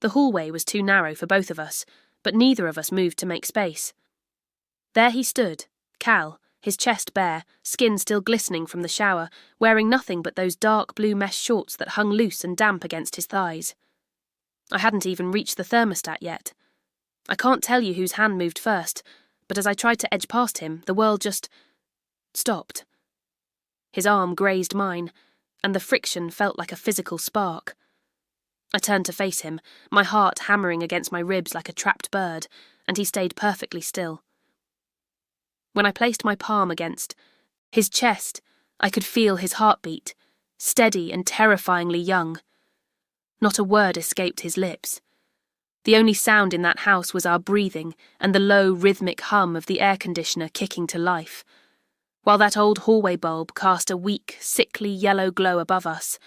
The hallway was too narrow for both of us, but neither of us moved to make space. There he stood, Cal, his chest bare, skin still glistening from the shower, wearing nothing but those dark blue mesh shorts that hung loose and damp against his thighs. I hadn't even reached the thermostat yet. I can't tell you whose hand moved first, but as I tried to edge past him, the world just stopped. His arm grazed mine, and the friction felt like a physical spark. I turned to face him, my heart hammering against my ribs like a trapped bird, and he stayed perfectly still. When I placed my palm against his chest, I could feel his heartbeat, steady and terrifyingly young. Not a word escaped his lips. The only sound in that house was our breathing and the low, rhythmic hum of the air conditioner kicking to life, while that old hallway bulb cast a weak, sickly yellow glow above us.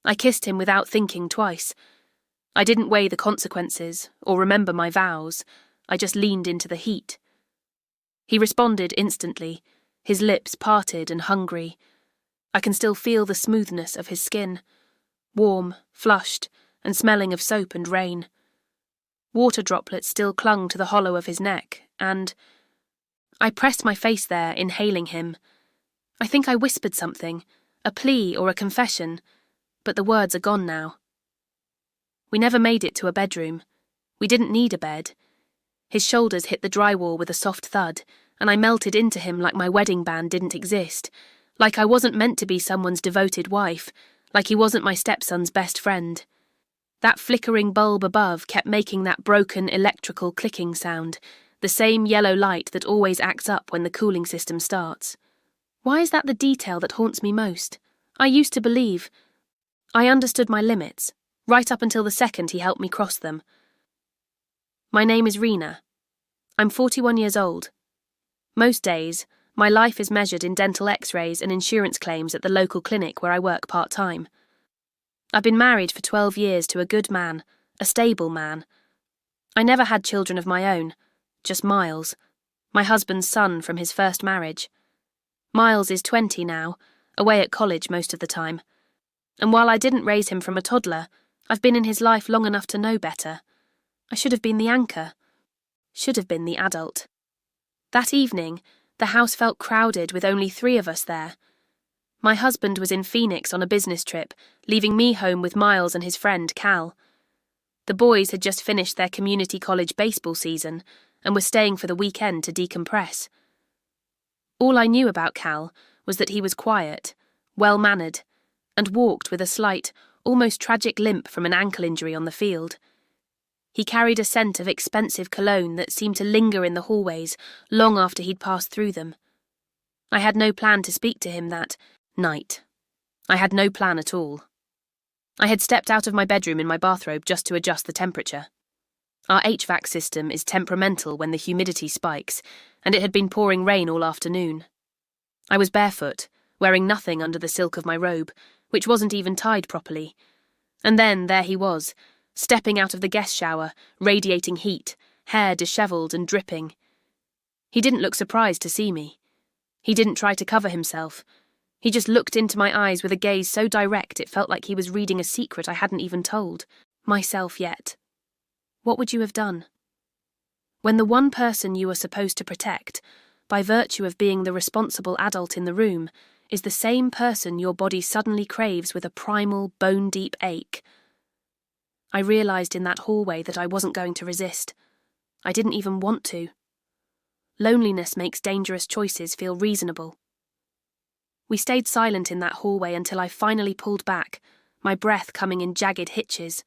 I kissed him without thinking twice. I didn't weigh the consequences or remember my vows. I just leaned into the heat. He responded instantly, his lips parted and hungry. I can still feel the smoothness of his skin, warm, flushed, and smelling of soap and rain. Water droplets still clung to the hollow of his neck, and I pressed my face there, inhaling him. I think I whispered something, a plea or a confession, but the words are gone now. We never made it to a bedroom. We didn't need a bed. His shoulders hit the drywall with a soft thud, and I melted into him like my wedding band didn't exist, like I wasn't meant to be someone's devoted wife, like he wasn't my stepson's best friend. That flickering bulb above kept making that broken electrical clicking sound, the same yellow light that always acts up when the cooling system starts. Why is that the detail that haunts me most? I used to believe I understood my limits, right up until the second he helped me cross them. My name is Rena. I'm 41 years old. Most days, my life is measured in dental x-rays and insurance claims at the local clinic where I work part-time. I've been married for 12 years to a good man, a stable man. I never had children of my own, just Miles, my husband's son from his first marriage. Miles is 20 now, away at college most of the time. And while I didn't raise him from a toddler, I've been in his life long enough to know better. I should have been the anchor. Should have been the adult. That evening, the house felt crowded with only 3 of us there. My husband was in Phoenix on a business trip, leaving me home with Miles and his friend Cal. The boys had just finished their community college baseball season and were staying for the weekend to decompress. All I knew about Cal was that he was quiet, well-mannered, and walked with a slight, almost tragic limp from an ankle injury on the field. He carried a scent of expensive cologne that seemed to linger in the hallways long after he'd passed through them. I had no plan to speak to him that night. I had no plan at all. I had stepped out of my bedroom in my bathrobe just to adjust the temperature. Our HVAC system is temperamental when the humidity spikes, and it had been pouring rain all afternoon. I was barefoot, wearing nothing under the silk of my robe, which wasn't even tied properly. And then there he was, stepping out of the guest shower, radiating heat, hair dishevelled and dripping. He didn't look surprised to see me. He didn't try to cover himself. He just looked into my eyes with a gaze so direct it felt like he was reading a secret I hadn't even told myself yet. What would you have done? When the one person you are supposed to protect, by virtue of being the responsible adult in the room, is the same person your body suddenly craves with a primal, bone-deep ache. I realised in that hallway that I wasn't going to resist. I didn't even want to. Loneliness makes dangerous choices feel reasonable. We stayed silent in that hallway until I finally pulled back, my breath coming in jagged hitches.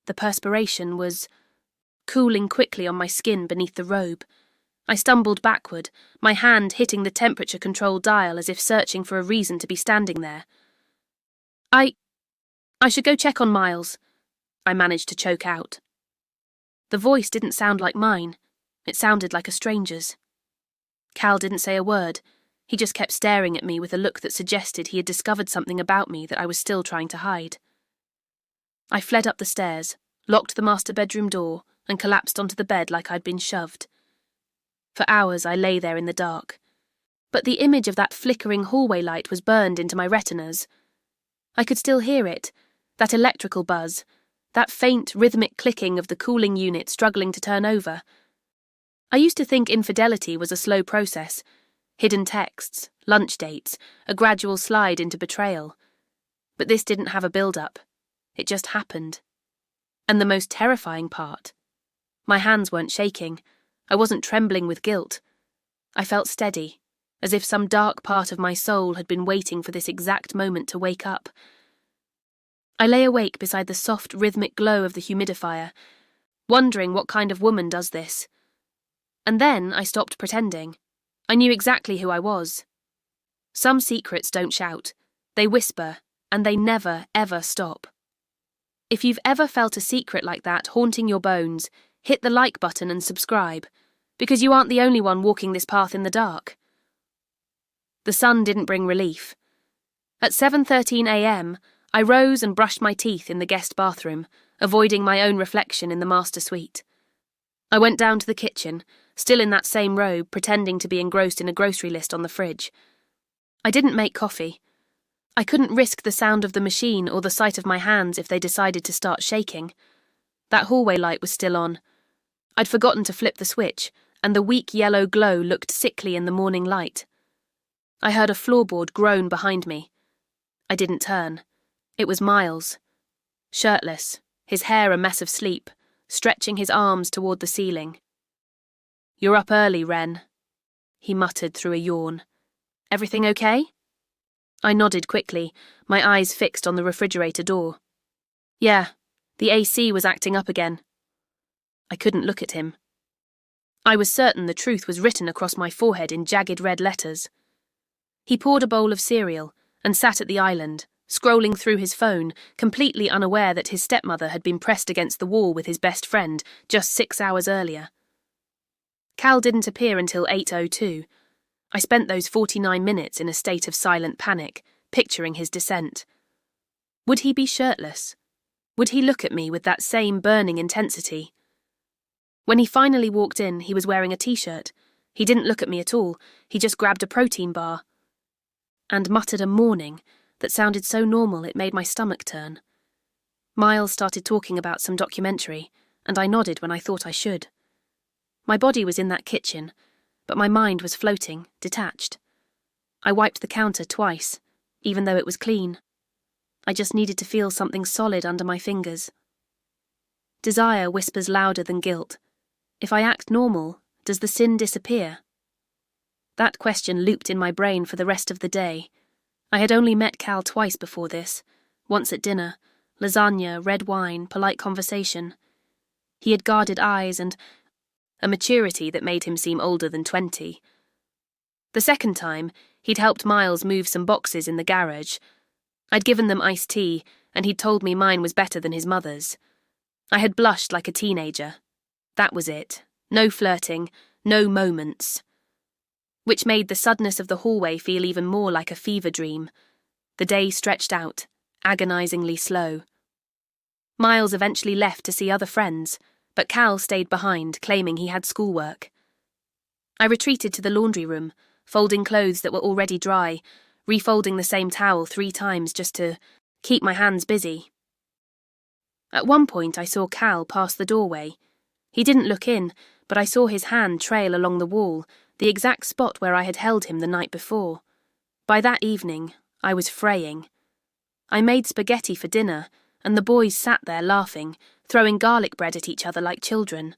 The perspiration was cooling quickly on my skin beneath the robe. I stumbled backward, my hand hitting the temperature control dial as if searching for a reason to be standing there. I should go check on Miles, I managed to choke out. The voice didn't sound like mine. It sounded like a stranger's. Cal didn't say a word. He just kept staring at me with a look that suggested he had discovered something about me that I was still trying to hide. I fled up the stairs, locked the master bedroom door, and collapsed onto the bed like I'd been shoved. For hours I lay there in the dark. But the image of that flickering hallway light was burned into my retinas. I could still hear it, that electrical buzz, That faint, rhythmic clicking of the cooling unit struggling to turn over. I used to think infidelity was a slow process. Hidden texts, lunch dates, a gradual slide into betrayal. But this didn't have a build-up. It just happened. And the most terrifying part, my hands weren't shaking. I wasn't trembling with guilt. I felt steady, as if some dark part of my soul had been waiting for this exact moment to wake up. I lay awake beside the soft, rhythmic glow of the humidifier, wondering what kind of woman does this. And then I stopped pretending. I knew exactly who I was. Some secrets don't shout. They whisper, and they never, ever stop. If you've ever felt a secret like that haunting your bones, hit the like button and subscribe, because you aren't the only one walking this path in the dark. The sun didn't bring relief. At 7:13 a.m., I rose and brushed my teeth in the guest bathroom, avoiding my own reflection in the master suite. I went down to the kitchen, still in that same robe, pretending to be engrossed in a grocery list on the fridge. I didn't make coffee. I couldn't risk the sound of the machine or the sight of my hands if they decided to start shaking. That hallway light was still on. I'd forgotten to flip the switch, and the weak yellow glow looked sickly in the morning light. I heard a floorboard groan behind me. I didn't turn. It was Miles. Shirtless, his hair a mess of sleep, stretching his arms toward the ceiling. "You're up early, Wren," he muttered through a yawn. "Everything okay?" I nodded quickly, my eyes fixed on the refrigerator door. "Yeah, the AC was acting up again." I couldn't look at him. I was certain the truth was written across my forehead in jagged red letters. He poured a bowl of cereal and sat at the island, scrolling through his phone, completely unaware that his stepmother had been pressed against the wall with his best friend just 6 hours earlier. Cal didn't appear until 8:02. I spent those 49 minutes in a state of silent panic, picturing his descent. Would he be shirtless? Would he look at me with that same burning intensity? When he finally walked in, he was wearing a t-shirt. He didn't look at me at all. He just grabbed a protein bar and muttered a morning that sounded so normal it made my stomach turn. Miles started talking about some documentary, and I nodded when I thought I should. My body was in that kitchen, but my mind was floating, detached. I wiped the counter twice, even though it was clean. I just needed to feel something solid under my fingers. Desire whispers louder than guilt. If I act normal, does the sin disappear? That question looped in my brain for the rest of the day. I had only met Cal twice before this, once at dinner, lasagna, red wine, polite conversation. He had guarded eyes and a maturity that made him seem older than 20. The second time, he'd helped Miles move some boxes in the garage. I'd given them iced tea, and he'd told me mine was better than his mother's. I had blushed like a teenager. That was it. No flirting, no moments. Which made the suddenness of the hallway feel even more like a fever dream. The day stretched out, agonizingly slow. Miles eventually left to see other friends, but Cal stayed behind, claiming he had schoolwork. I retreated to the laundry room, folding clothes that were already dry, refolding the same towel 3 times just to keep my hands busy. At one point I saw Cal pass the doorway. He didn't look in, but I saw his hand trail along the wall, the exact spot where I had held him the night before. By that evening, I was fraying. I made spaghetti for dinner, and the boys sat there laughing, throwing garlic bread at each other like children.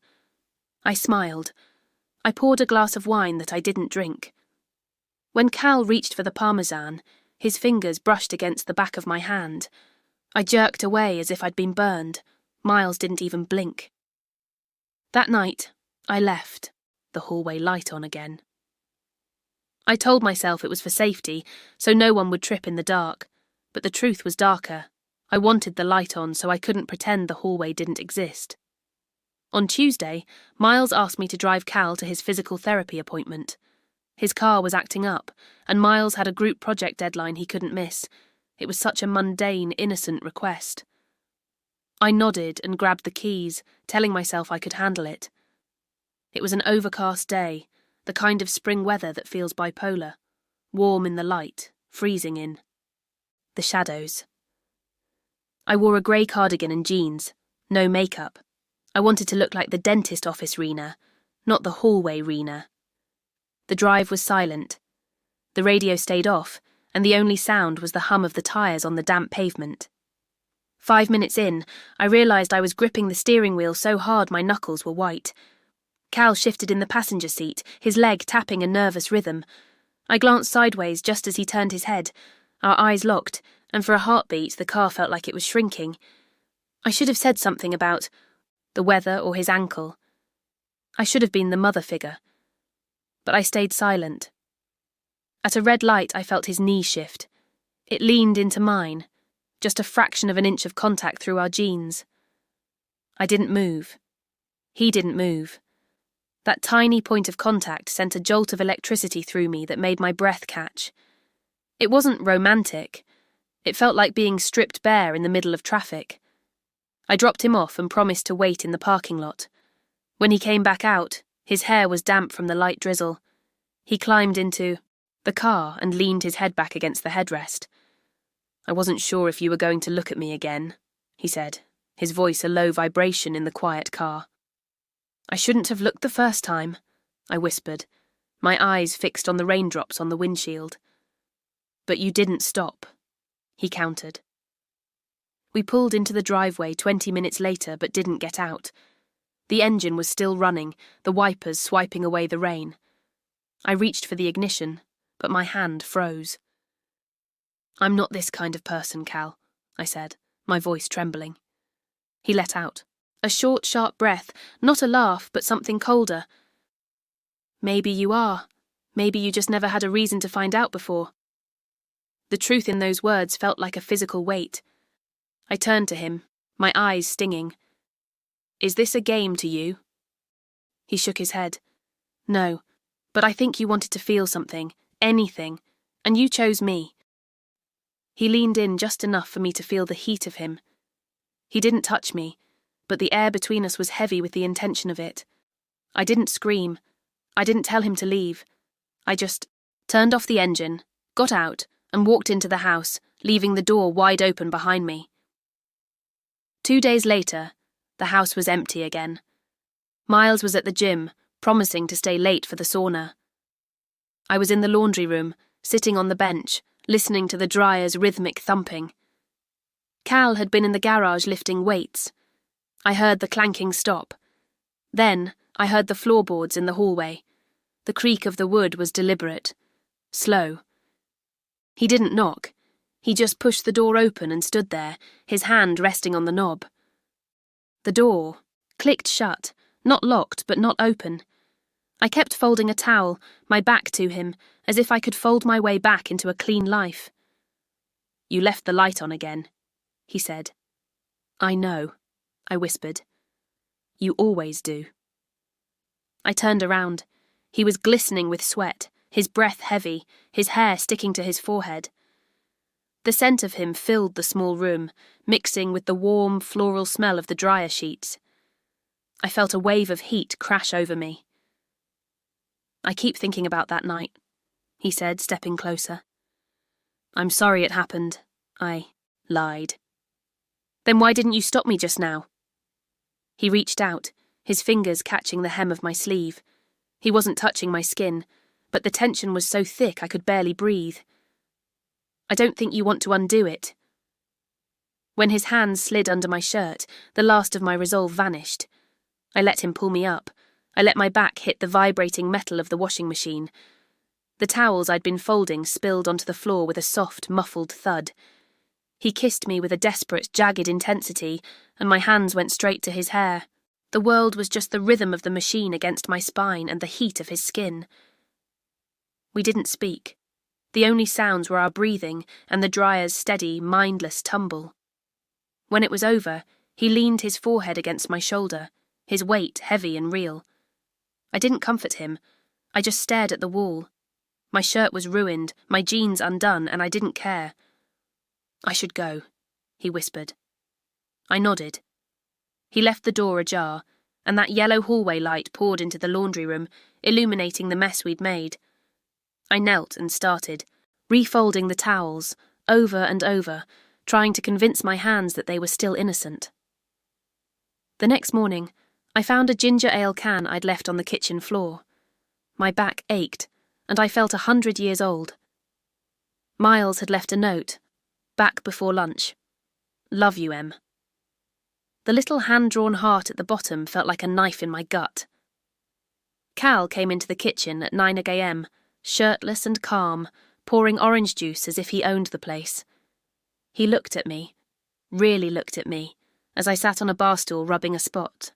I smiled. I poured a glass of wine that I didn't drink. When Cal reached for the parmesan, his fingers brushed against the back of my hand. I jerked away as if I'd been burned. Miles didn't even blink. That night, I left, the hallway light on again. I told myself it was for safety, so no one would trip in the dark, but the truth was darker. I wanted the light on so I couldn't pretend the hallway didn't exist. On Tuesday, Miles asked me to drive Cal to his physical therapy appointment. His car was acting up, and Miles had a group project deadline he couldn't miss. It was such a mundane, innocent request. I nodded and grabbed the keys, telling myself I could handle it. It was an overcast day, the kind of spring weather that feels bipolar. Warm in the light, freezing in the shadows. I wore a grey cardigan and jeans, No makeup. I wanted to look like the dentist office Rena, not the hallway Rena. The drive was silent. The radio stayed off, and the only sound was the hum of the tyres on the damp pavement. 5 minutes in, I realised I was gripping the steering wheel so hard my knuckles were white. Cal shifted in the passenger seat, his leg tapping a nervous rhythm. I glanced sideways just as he turned his head. Our eyes locked, and for a heartbeat the car felt like it was shrinking. I should have said something about the weather or his ankle. I should have been the mother figure. But I stayed silent. At a red light I felt his knee shift. It leaned into mine, just a fraction of an inch of contact through our jeans. I didn't move. He didn't move. That tiny point of contact sent a jolt of electricity through me that made my breath catch. It wasn't romantic. It felt like being stripped bare in the middle of traffic. I dropped him off and promised to wait in the parking lot. When he came back out, his hair was damp from the light drizzle. He climbed into the car and leaned his head back against the headrest. "I wasn't sure if you were going to look at me again," he said, his voice a low vibration in the quiet car. "I shouldn't have looked the first time," I whispered, my eyes fixed on the raindrops on the windshield. "But you didn't stop," he countered. We pulled into the driveway 20 minutes later but didn't get out. The engine was still running, the wipers swiping away the rain. I reached for the ignition, but my hand froze. "I'm not this kind of person, Cal," I said, my voice trembling. He let out a short, sharp breath, not a laugh, but something colder. "Maybe you are. Maybe you just never had a reason to find out before." The truth in those words felt like a physical weight. I turned to him, my eyes stinging. "Is this a game to you?" He shook his head. "No, but I think you wanted to feel something, anything, and you chose me." He leaned in just enough for me to feel the heat of him. He didn't touch me, but the air between us was heavy with the intention of it. I didn't scream. I didn't tell him to leave. I just turned off the engine, got out, and walked into the house, leaving the door wide open behind me. 2 days later, the house was empty again. Miles was at the gym, promising to stay late for the sauna. I was in the laundry room, sitting on the bench, listening to the dryer's rhythmic thumping. Cal had been in the garage lifting weights. I heard the clanking stop. Then I heard the floorboards in the hallway. The creak of the wood was deliberate, slow. He didn't knock. He just pushed the door open and stood there, his hand resting on the knob. The door clicked shut, not locked but not open. I kept folding a towel, my back to him, as if I could fold my way back into a clean life. "You left the light on again," he said. "I know," I whispered. "You always do." I turned around. He was glistening with sweat, his breath heavy, his hair sticking to his forehead. The scent of him filled the small room, mixing with the warm, floral smell of the dryer sheets. I felt a wave of heat crash over me. "I keep thinking about that night," he said, stepping closer. "I'm sorry it happened. I lied." "Then why didn't you stop me just now?" He reached out, his fingers catching the hem of my sleeve. He wasn't touching my skin, but the tension was so thick I could barely breathe. "I don't think you want to undo it." When his hands slid under my shirt, the last of my resolve vanished. I let him pull me up. I let my back hit the vibrating metal of the washing machine. The towels I'd been folding spilled onto the floor with a soft, muffled thud. He kissed me with a desperate, jagged intensity, and my hands went straight to his hair. The world was just the rhythm of the machine against my spine and the heat of his skin. We didn't speak. The only sounds were our breathing and the dryer's steady, mindless tumble. When it was over, he leaned his forehead against my shoulder, his weight heavy and real. I didn't comfort him. I just stared at the wall. My shirt was ruined, my jeans undone, and I didn't care. "I should go," he whispered. I nodded. He left the door ajar, and that yellow hallway light poured into the laundry room, illuminating the mess we'd made. I knelt and started, refolding the towels, over and over, trying to convince my hands that they were still innocent. The next morning, I found a ginger ale can I'd left on the kitchen floor. My back ached, and I felt 100 years old. Miles had left a note, back before lunch. Love you, Em. The little hand-drawn heart at the bottom felt like a knife in my gut. Cal came into the kitchen at 9 a.m, shirtless and calm, pouring orange juice as if he owned the place. He looked at me, really looked at me, as I sat on a bar stool rubbing a spot.